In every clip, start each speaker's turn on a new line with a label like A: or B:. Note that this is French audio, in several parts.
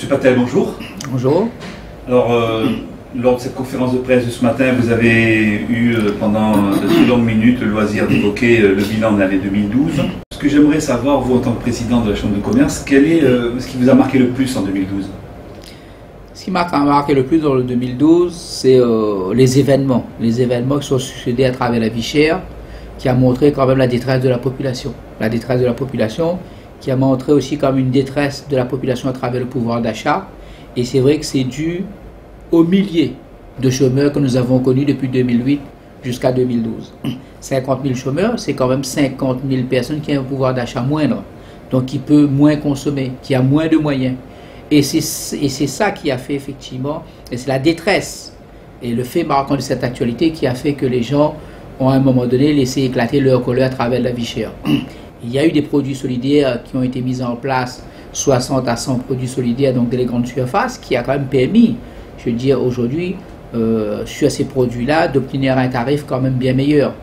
A: Patel, bonjour.
B: Bonjour.
A: Alors, lors de cette conférence de presse de ce matin, vous avez eu pendant de très longues minutes le loisir d'évoquer le bilan de l'année 2012. Ce que j'aimerais savoir, vous en tant que président de la Chambre de commerce, quel est ce qui vous a marqué le plus en 2012?
B: Ce qui m'a marqué le plus dans le 2012, c'est les événements qui sont succédés à travers la vie chère, qui a montré quand même la détresse de la population. La détresse de la population qui a montré aussi comme une détresse de la population à travers le pouvoir d'achat. Et c'est vrai que c'est dû aux milliers de chômeurs que nous avons connus depuis 2008 jusqu'à 2012. 50 000 chômeurs, c'est quand même 50 000 personnes qui ont un pouvoir d'achat moindre, donc qui peut moins consommer, qui a moins de moyens. Et c'est ça qui a fait effectivement, et c'est la détresse et le fait marquant de cette actualité qui a fait que les gens ont à un moment donné laissé éclater leur colère à travers la vie chère. Il y a eu des produits solidaires qui ont été mis en place, 60 à 100 produits solidaires, donc dans les grandes surfaces, qui a quand même permis, je veux dire aujourd'hui, sur ces produits-là, d'obtenir un tarif quand même bien meilleur.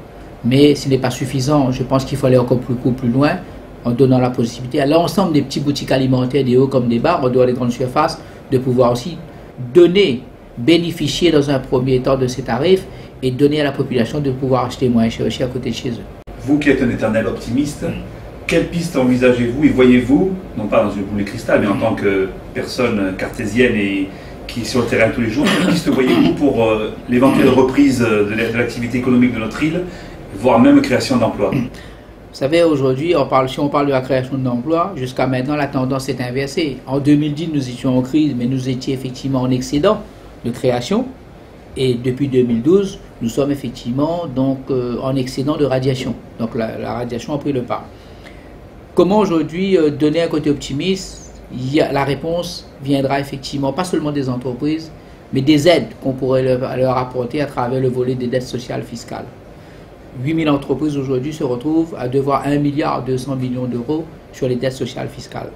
B: Mais ce n'est pas suffisant. Je pense qu'il faut aller encore beaucoup plus loin en donnant la possibilité à l'ensemble des petites boutiques alimentaires, des hauts comme des bas, en dehors des grandes surfaces, de pouvoir aussi donner, bénéficier dans un premier temps de ces tarifs et donner à la population de pouvoir acheter moins cher aussi à côté de chez eux.
A: Vous qui êtes un éternel optimiste, quelle piste envisagez-vous et voyez-vous, non pas dans une boule de cristal, mais en tant que personne cartésienne et qui est sur le terrain tous les jours, quelle piste voyez-vous pour l'éventuelle reprise de l'activité économique de notre île, voire même création d'emplois?
B: Vous savez, aujourd'hui, si on parle de la création d'emplois, jusqu'à maintenant, la tendance est inversée. En 2010, nous étions en crise, mais nous étions effectivement en excédent de création. Et depuis 2012, nous sommes effectivement donc, en excédent de radiation. Donc la radiation a pris le pas. Comment aujourd'hui donner un côté optimiste? La réponse viendra effectivement, pas seulement des entreprises, mais des aides qu'on pourrait leur apporter à travers le volet des dettes sociales fiscales. 8000 entreprises aujourd'hui se retrouvent à devoir 1,2 milliard d'euros sur les dettes sociales fiscales,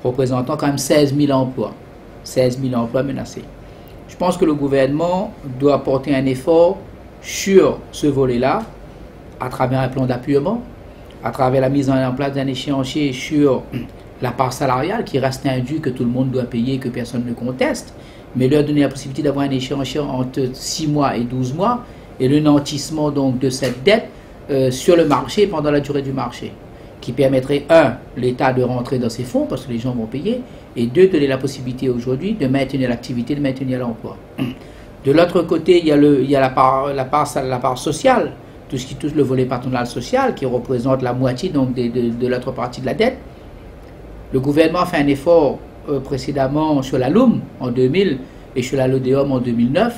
B: représentant quand même 16 000 emplois. 16 000 emplois menacés. Je pense que le gouvernement doit apporter un effort sur ce volet-là, à travers un plan d'appuyement, à travers la mise en place d'un échéancier sur la part salariale, qui reste un dû que tout le monde doit payer, que personne ne conteste, mais leur donner la possibilité d'avoir un échéancier entre 6 mois et 12 mois, et le nantissement donc de cette dette sur le marché pendant la durée du marché, qui permettrait, un, l'État de rentrer dans ses fonds, parce que les gens vont payer, et deux, donner la possibilité aujourd'hui de maintenir l'activité, de maintenir l'emploi. De l'autre côté, il y a la part sociale, tout ce qui touche le volet patronal social, qui représente la moitié donc, de l'autre partie de la dette. Le gouvernement a fait un effort précédemment sur la LUM en 2000 et sur la LODEOM en 2009.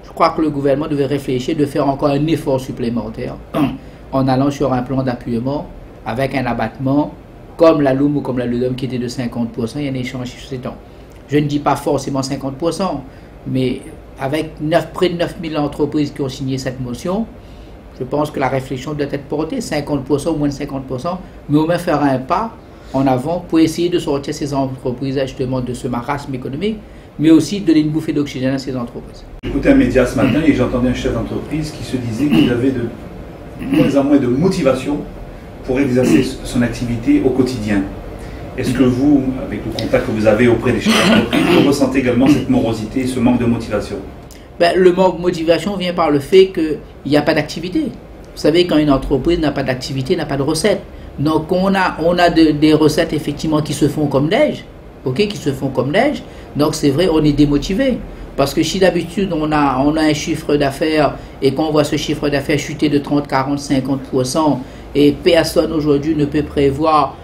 B: Je crois que le gouvernement devait réfléchir de faire encore un effort supplémentaire en allant sur un plan d'appuyement avec un abattement comme la LUM ou comme la LODEOM qui était de 50%, il y a un échange sur ces temps. Je ne dis pas forcément 50%, mais avec près de 9000 entreprises qui ont signé cette motion, je pense que la réflexion doit être portée, 50% ou moins de 50%, mais au moins faire un pas en avant pour essayer de sortir ces entreprises justement de ce marasme économique, mais aussi de donner une bouffée d'oxygène à ces entreprises.
A: J'écoutais un média ce matin et j'entendais un chef d'entreprise qui se disait qu'il avait de moins en moins de motivation pour exercer son activité au quotidien. Est-ce que vous, avec le contact que vous avez auprès des chefs d'entreprise, vous ressentez également cette morosité, ce manque de motivation?
B: Le manque de motivation vient par le fait qu'il n'y a pas d'activité. Vous savez, quand une entreprise n'a pas d'activité, n'a pas de recettes. Donc on a des recettes effectivement qui se font comme neige, qui se font comme neige. Donc c'est vrai, on est démotivé. Parce que si d'habitude on a un chiffre d'affaires et qu'on voit ce chiffre d'affaires chuter de 30, 40, 50%, et personne aujourd'hui ne peut prévoir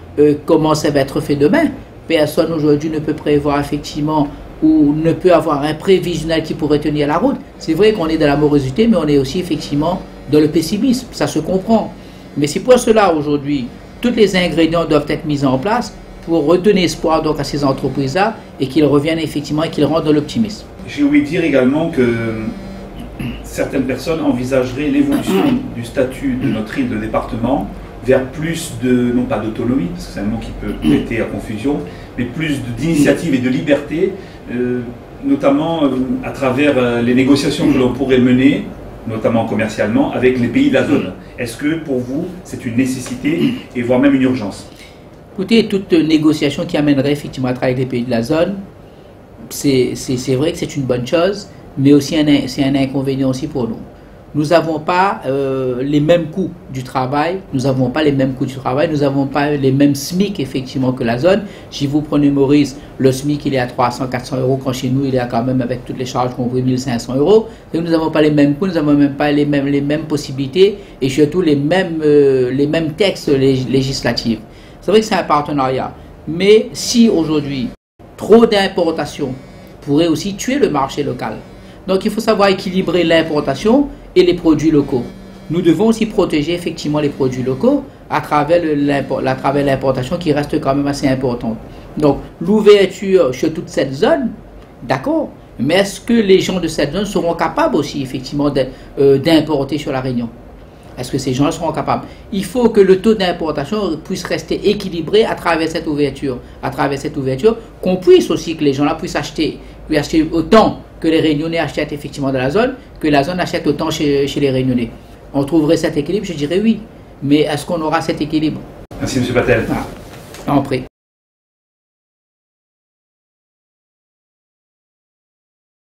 B: comment ça va être fait demain. Personne aujourd'hui ne peut prévoir effectivement ou ne peut avoir un prévisionnel qui pourrait tenir la route. C'est vrai qu'on est dans la morosité, mais on est aussi effectivement dans le pessimisme. Ça se comprend. Mais c'est pour cela aujourd'hui, tous les ingrédients doivent être mis en place pour redonner espoir donc à ces entreprises-là et qu'ils reviennent effectivement et qu'ils rentrent dans l'optimisme.
A: J'ai ouï dire également que certaines personnes envisageraient l'évolution du statut de notre île de département vers plus de, non pas d'autonomie, parce que c'est un mot qui peut prêter à confusion, mais plus d'initiative et de liberté, notamment à travers les négociations que l'on pourrait mener, notamment commercialement, avec les pays de la zone. Est-ce que pour vous, c'est une nécessité et voire même une urgence?
B: Écoutez, toute négociation qui amènerait effectivement à travailler avec les pays de la zone, c'est vrai que c'est une bonne chose, mais aussi c'est un inconvénient aussi pour nous. Nous n'avons pas les mêmes coûts du travail, nous n'avons pas les mêmes SMIC effectivement que la zone. Si vous prenez Maurice, le SMIC il est à 300-400 euros, quand chez nous il est à quand même, avec toutes les charges compris, 1500 euros. Donc nous n'avons pas les mêmes coûts, nous n'avons même pas les mêmes possibilités et surtout les mêmes textes législatifs. C'est vrai que c'est un partenariat, mais si aujourd'hui trop d'importations pourrait aussi tuer le marché local. Donc il faut savoir équilibrer l'importation et les produits locaux. Nous devons aussi protéger effectivement les produits locaux à travers l'importation qui reste quand même assez importante. Donc l'ouverture sur toute cette zone, d'accord, mais est-ce que les gens de cette zone seront capables aussi effectivement d'importer sur la Réunion? Est-ce que ces gens seront capables? Il faut que le taux d'importation puisse rester équilibré à travers cette ouverture. Qu'on puisse aussi, que les gens-là puissent acheter autant que les Réunionnais achètent effectivement de la zone, que la zone achète autant chez les Réunionnais. On trouverait cet équilibre? Je dirais oui. Mais est-ce qu'on aura cet équilibre?
A: Merci M. Patel.
B: En prêt.